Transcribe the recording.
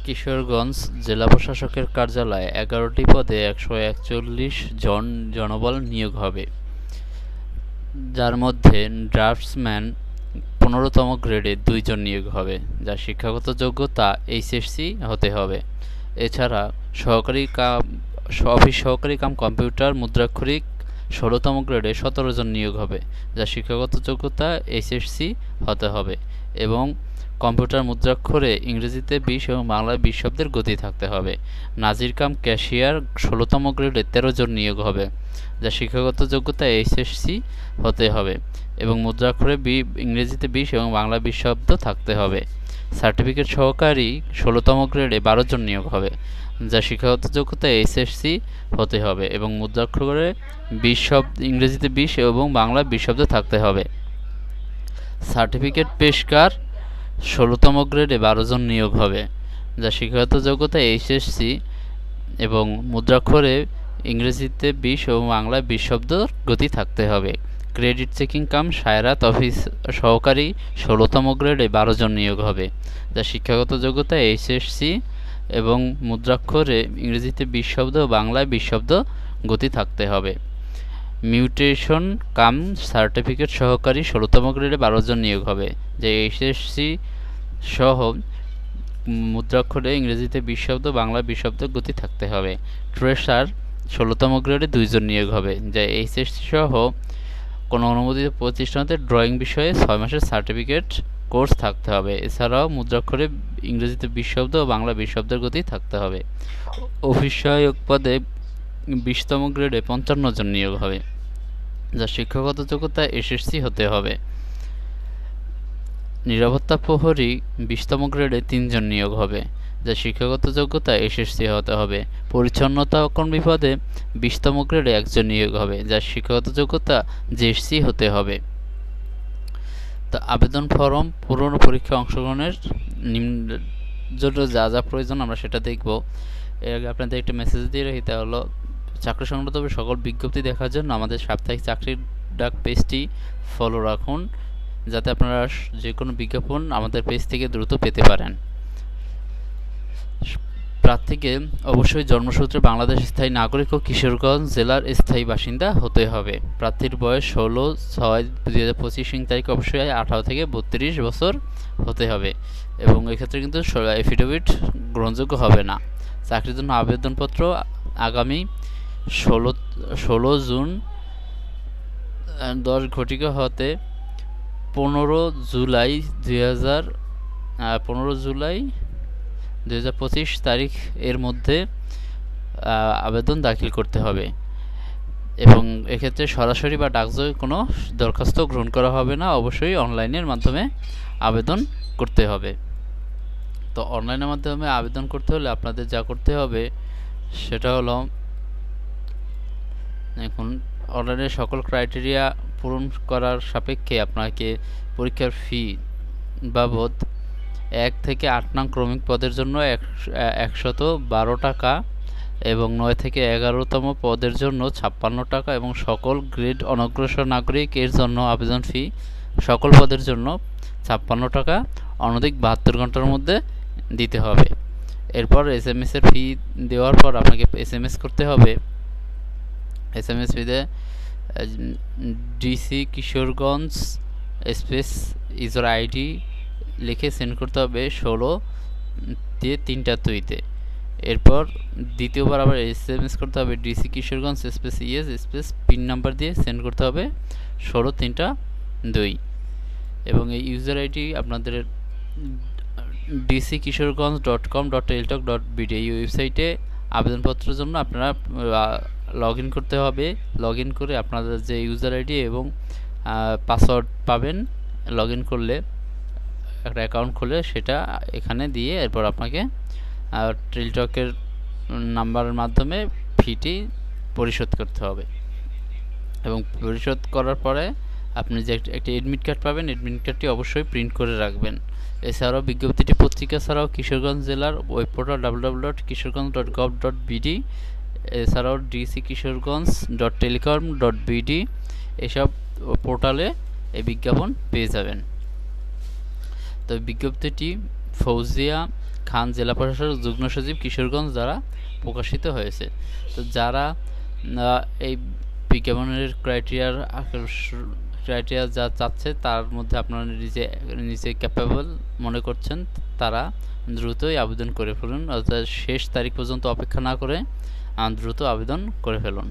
কিশোরগঞ্জ জেলা প্রশাসকের কার্যালয়ে ১১টি পদে ১৪১ জন জনবল নিয়োগ হবে, যার মধ্যে ড্রাফটসম্যান ১৫তম গ্রেডে ২ জন নিয়োগ হবে, যার শিক্ষাগত যোগ্যতা এইচএসসি হতে হবে। এছাড়া অফিস সহকারী কাম কম্পিউটার মুদ্রাক্ষরিক ১৬তম গ্রেডে ১৭ জন নিয়োগ হবে, যার শিক্ষাগত যোগ্যতা এইচএসসি হতে হবে এবং কম্পিউটার মুদ্রাক্ষরে ইংরেজিতে ২০ এবং বাংলায় ২০ শব্দের গতি থাকতে হবে। নাজির কাম ক্যাশিয়ার ১৬তম গ্রেডে ১৩ জন নিয়োগ হবে, যার শিক্ষাগত যোগ্যতা এইচএসসি হতে হবে এবং মুদ্রাক্ষরে ইংরেজিতে ২০ এবং বাংলায় ২০ শব্দ থাকতে হবে। সার্টিফিকেট সহকারী ১৬তম গ্রেডে ১২ জন নিয়োগ হবে, যার শিক্ষাগত যোগ্যতা এইচএসসি হতে হবে এবং মুদ্রাক্ষরে ইংরেজিতে ২০ এবং বাংলায় ২০ শব্দ থাকতে হবে। সার্টিফিকেট পেশকার ১৬তম গ্রেডে ১২ জন নিয়োগ হবে, যার শিক্ষাগত যোগ্যতা এইচএসসি এবং মুদ্রাক্ষরে ইংরেজিতে ২০ এবং বাংলায় ২০ শব্দের গতি থাকতে হবে। ক্রেডিট চেকিং কাম সায়রাত অফিস সহকারী ১৬তম গ্রেডে ১২ জন নিয়োগ হবে, যার শিক্ষাগত যোগ্যতা এইচএসসি এবং মুদ্রাক্ষরে ইংরেজিতে ২০ শব্দ ও বাংলায় ২০ শব্দ গতি থাকতে হবে। মিউটেশন কাম সার্টিফিকেট সহকারী ১৬তম গ্রেডে ১২ জন নিয়োগ হবে, যে এইচএসসি সহ মুদ্রাক্ষরে ইংরেজিতে ২০ শব্দ বাংলায় ২০ শব্দ গতি থাকতে হবে। ট্রেসার ১৬তম গ্রেডে ২ জন নিয়োগ হবে, যা এইচএসসি সহ কোনো অনুমোদিত প্রতিষ্ঠানতে ড্রয়িং বিষয়ে ৬ মাসের সার্টিফিকেট কোর্স থাকতে হবে। এছাড়াও মুদ্রাক্ষরে ইংরেজিতে ২০ শব্দ ও বাংলা ২০ শব্দের গতি থাকতে হবে। অফিস সহায়ক পদে ২০তম গ্রেডে ৫৫ জন নিয়োগ হবে, যার শিক্ষাগত যোগ্যতা এসএসসি হতে হবে। নিরাপত্তা প্রহরী ২০তম গ্রেডে ৩ জন নিয়োগ হবে, যার শিক্ষাগত যোগ্যতা এসএসসি হতে হবে। পরিচ্ছন্নতা কর্মী পদে ২০তম গ্রেডে ১ জন নিয়োগ হবে, যার শিক্ষাগত যোগ্যতা জেএসসি হতে হবে। তো আবেদন ফরম পূরণ পরীক্ষা অংশগ্রহণের জন্য যা যা প্রয়োজন আমরা সেটা দেখব। এর আগে আপনাদের একটা মেসেজ দিয়ে রাখি, তা হলো চাকরি সংক্রান্ত সকল বিজ্ঞপ্তি দেখার জন্য আমাদের সাপ্তাহিক চাকরির ডাক পেজটি ফলো রাখুন, যাতে আপনারা যে কোনো বিজ্ঞাপন আমাদের পেজ থেকে দ্রুত পেতে পারেন। প্রার্থীকে অবশ্যই জন্মসূত্রে বাংলাদেশ স্থায়ী নাগরিক ও কিশোরগঞ্জ জেলার স্থায়ী বাসিন্দা হতে হবে। প্রার্থীর বয়স ১৬/৬/২০২৫ তারিখ অবশ্যই ১৮ থেকে ৩২ বছর হতে হবে এবং এক্ষেত্রে কিন্তু এফিডেভিট গ্রহণযোগ্য হবে না। চাকরির জন্য আবেদনপত্র আগামী ১৬ জুন ১০ ঘটিকা হতে ১৫ জুলাই ২০২৫ তারিখ এর মধ্যে আবেদন দাখিল করতে হবে এবং এক্ষেত্রে সরাসরি বা ডাকযোগে কোনো দরখাস্ত গ্রহণ করা হবে না, অবশ্যই অনলাইনের মাধ্যমে আবেদন করতে হবে। তো অনলাইনের মাধ্যমে আবেদন করতে হলে আপনাদের যা করতে হবে সেটা হলো, এখন অনলাইনের সকল ক্রাইটেরিয়া পূরণ করার সাপেক্ষে আপনাকে পরীক্ষার ফি বাবদ ১ থেকে ৮ নং ক্রমিক পদের জন্য ১১২ টাকা এবং ৯ থেকে ১১তম পদের জন্য ৫৬ টাকা এবং সকল গ্রেড অনগ্রসর নাগরিক এর জন্য আবেদন ফি সকল পদের জন্য ৫৬ টাকা অনধিক ৭২ ঘন্টার মধ্যে দিতে হবে। এরপর এসএমএস এর ফি দেওয়ার পর আপনাকে এসএমএস করতে হবে। এসএমএস ফিতে DC Kishoreganj space user ID লিখে সেন্ড করতে হবে ১৬/৩/২তে। এরপর দ্বিতীয়বার আবার এসএমএস করতে হবে DC Kishoreganj space ES space pin number দিয়ে সেন্ড করতে হবে ১৬/৩/২ এবং এই ইউজার আইডি আপনাদের dckishorganj.com.tltalk.bd এই ওয়েবসাইটে আবেদনপত্রের জন্য আপনারা লগ ইন করতে হবে। লগ ইন করে আপনাদের যে ইউজার আইডি এবং পাসওয়ার্ড পাবেন লগ ইন করলে, একটা অ্যাকাউন্ট খুলে সেটা এখানে দিয়ে এরপর আপনাকে টেলিটকের নাম্বারের মাধ্যমে ফিটি পরিশোধ করতে হবে এবং পরিশোধ করার পরে আপনি যে একটা এডমিট কার্ড পাবেন, এডমিট কার্ডটি অবশ্যই প্রিন্ট করে রাখবেন। এছাড়াও বিজ্ঞপ্তিটি পত্রিকা ছাড়াও কিশোরগঞ্জ জেলার ওয়েব পোর্টাল www.kishoreganj.gov.bd এছাড়াও dckishorganj.telecom.bd এসব পোর্টালে এই বিজ্ঞাপন পেয়ে যাবেন। তো বিজ্ঞপ্তিটি ফৌজিয়া খান, জেলা প্রশাসক, যুগ্ম সচিব, কিশোরগঞ্জ দ্বারা প্রকাশিত হয়েছে। তো যারা এই বিজ্ঞাপনের ক্রাইটেরিয়া যা চাচ্ছে তার মধ্যে আপনারা নিজে ক্যাপেবল মনে করছেন, তারা দ্রুতই আবেদন করে ফেলুন, অর্থাৎ শেষ তারিখ পর্যন্ত অপেক্ষা না করে দ্রুত আবেদন করে ফেলুন।